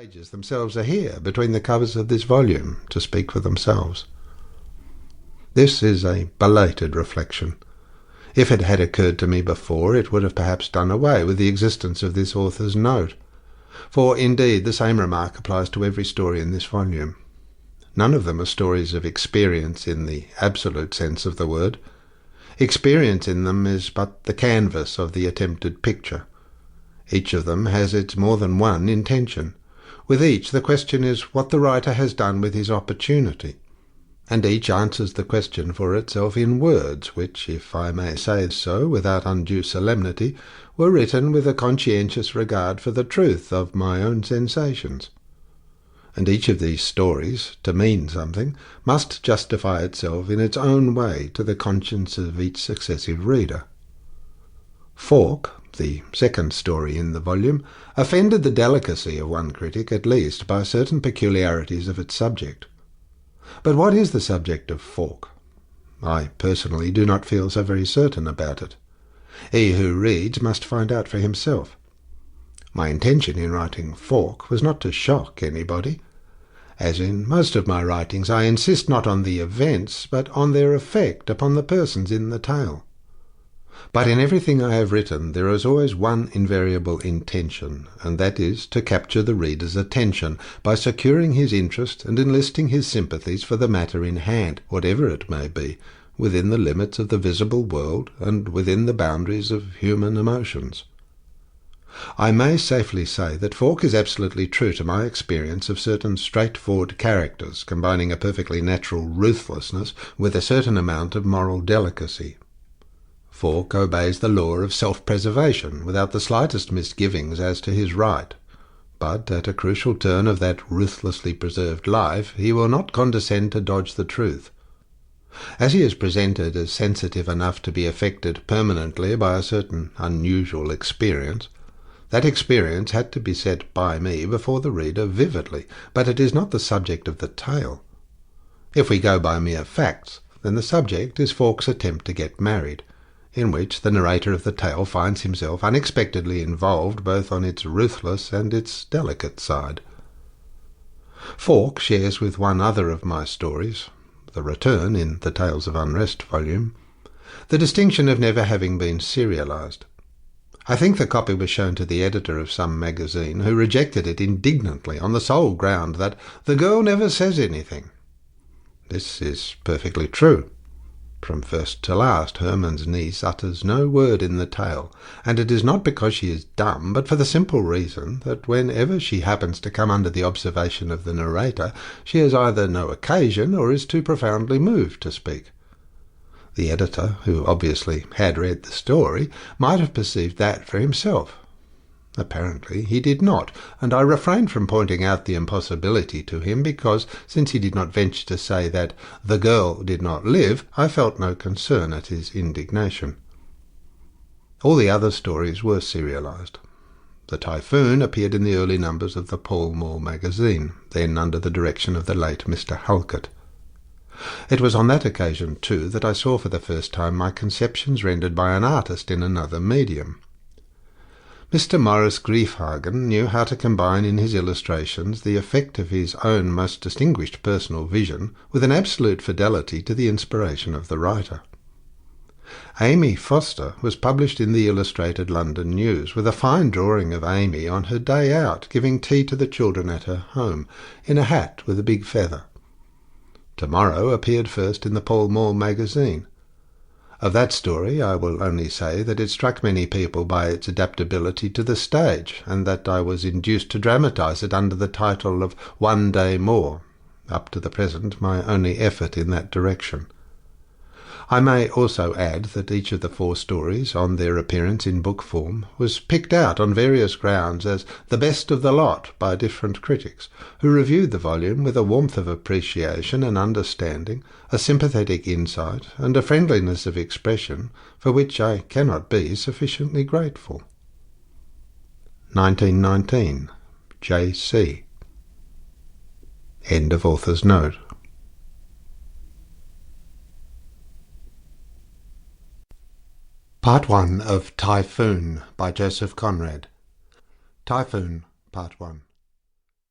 pages themselves are here, between the covers of this volume, to speak for themselves. This is a belated reflection. If it had occurred to me before, it would have perhaps done away with the existence of this author's note. For, indeed, the same remark applies to every story in this volume. None of them are stories of experience in the absolute sense of the word. Experience in them is but the canvas of the attempted picture. Each of them has its more than one intention. With each, the question is what the writer has done with his opportunity. And each answers the question for itself in words which, if I may say so without undue solemnity, were written with a conscientious regard for the truth of my own sensations. And each of these stories, to mean something, must justify itself in its own way to the conscience of each successive reader. Falk, the second story in the volume, offended the delicacy of one critic at least by certain peculiarities of its subject. But what is the subject of Falk? I personally do not feel so very certain about it. He who reads must find out for himself. My intention in writing Falk was not to shock anybody. As in most of my writings, I insist not on the events, but on their effect upon the persons in the tale. But in everything I have written there is always one invariable intention, and that is to capture the reader's attention by securing his interest and enlisting his sympathies for the matter in hand, whatever it may be, within the limits of the visible world and within the boundaries of human emotions. I may safely say that Falk is absolutely true to my experience of certain straightforward characters, combining a perfectly natural ruthlessness with a certain amount of moral delicacy. Falk obeys the law of self-preservation without the slightest misgivings as to his right, but at a crucial turn of that ruthlessly preserved life he will not condescend to dodge the truth. As he is presented as sensitive enough to be affected permanently by a certain unusual experience, that experience had to be set by me before the reader vividly, but it is not the subject of the tale. If we go by mere facts, then the subject is Falk's attempt to get married, in which the narrator of the tale finds himself unexpectedly involved both on its ruthless and its delicate side. Falk shares with one other of my stories, The Return in the Tales of Unrest volume, the distinction of never having been serialized. I think the copy was shown to the editor of some magazine, who rejected it indignantly on the sole ground that the girl never says anything. This is perfectly true. From first to last, Hermann's niece utters no word in the tale, and it is not because she is dumb, but for the simple reason that whenever she happens to come under the observation of the narrator, she has either no occasion or is too profoundly moved to speak. The editor, who obviously had read the story, might have perceived that for himself. Apparently he did not, and I refrained from pointing out the impossibility to him because, since he did not venture to say that the girl did not live, I felt no concern at his indignation. All the other stories were serialized. The Typhoon appeared in the early numbers of the Pall Mall magazine, then under the direction of the late Mr. Halkett. It was on that occasion, too, that I saw for the first time my conceptions rendered by an artist in another medium. Mr. Maurice Griefhagen knew how to combine in his illustrations the effect of his own most distinguished personal vision with an absolute fidelity to the inspiration of the writer. Amy Foster was published in the Illustrated London News with a fine drawing of Amy on her day out giving tea to the children at her home, in a hat with a big feather. Tomorrow appeared first in the Pall Mall magazine. Of that story I will only say that it struck many people by its adaptability to the stage, and that I was induced to dramatize it under the title of One Day More, up to the present my only effort in that direction. I may also add that each of the 4 stories, on their appearance in book form, was picked out on various grounds as the best of the lot by different critics, who reviewed the volume with a warmth of appreciation and understanding, a sympathetic insight, and a friendliness of expression for which I cannot be sufficiently grateful. 1919. J.C. End of author's note. Part 1 of Typhoon by Joseph Conrad. Typhoon, Part 1.